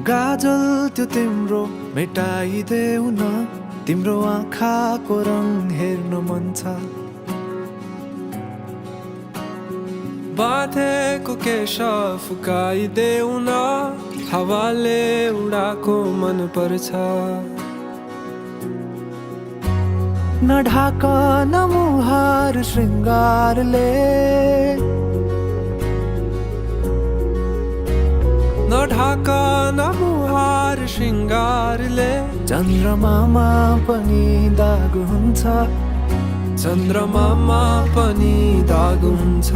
गाजल त्यो तिम्रो मेटाइदेऊ न, तिम्रो आँखाको रङ हेर्न मन छ। बाँधेको केश फुकाइदेऊ न, हावाले उडाको मन पर्छ। न ढाक न मुहार श्रृङ्गारले, न ढाक न मुहार श्रृङ्गारले। चन्द्रमामा पनि दाग हुन्छ, चन्द्रमामा पनि दाग हुन्छ।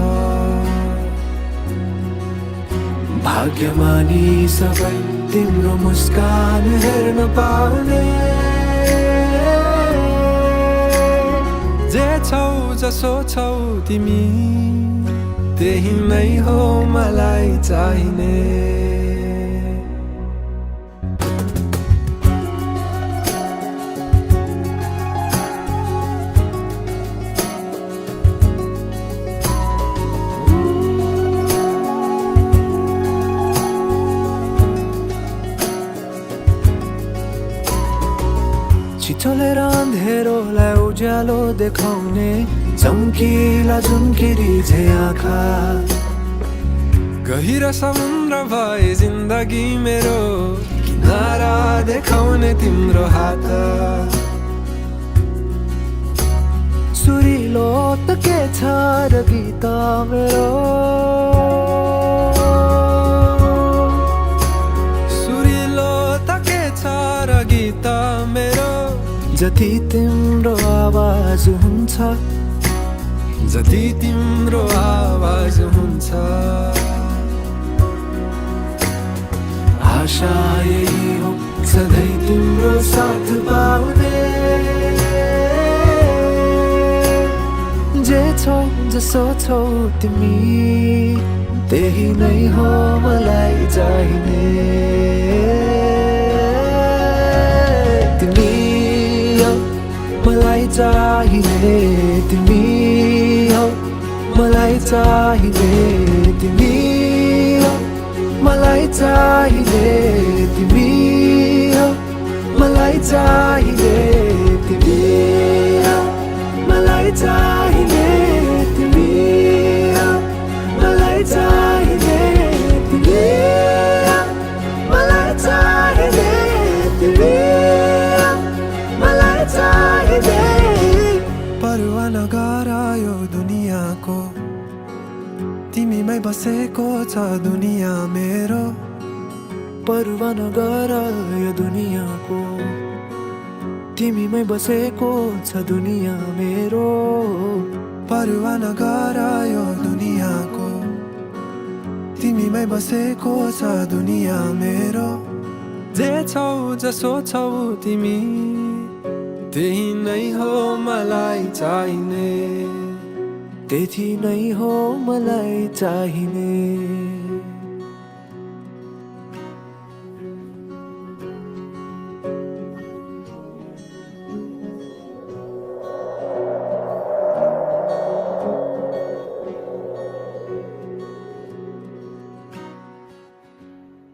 भाग्यमानी सबै तिम्रो मुस्कान हेर्न पाउने। जे छौ जसो छौ तिमी, त्यही नै हो मलाई चाहिने। छिचोलेर अँधेरोलाई उज्यालो देखाउने, चम्किला झुम्किरी झे आँखा। गहिरो समुद्र भए जिन्दगी मेरो, किनारा देखाउने तिम्रो हात। सुरिलो त के छ र गीत मेरो, सुरिलो त के छ र गीत मेरो। जति तिम्रो आवाज हुन्छ, जति तिम्रो आवाज हुन्छ। आशा यही हो सधैँ तिम्रो साथ पाउने। जे छौ जसो छौ तिमी, त्यही नै हो मलाई चाहिने। मलाई चाहिने तिमी हौ, मलाई चाहिने तिमी हौ, मलाई चाहिने तिमी हौ, मलाई चाहिने तिमी हौ, मलाई चाहिने तिमी हौ, मलाई चाहिने तिमी हौ, मलाई चाहिने तिमी हौ, मलाई चाहिने। परवाह नगर यो दुनियाँको, तिमीमै बसेको छ दुनियाँ मेरो। परवाह नगर यो दुनियाँको, तिमीमै बसेको छ दुनियाँ मेरो। परवाह नगर यो दुनियाँको, तिमीमै बसेको छ दुनियाँ मेरो। जे छौ जसो छौ तिमी, त्यही नै हो मलाई चाहिने। त्यही नै हो मलाई चाहिने।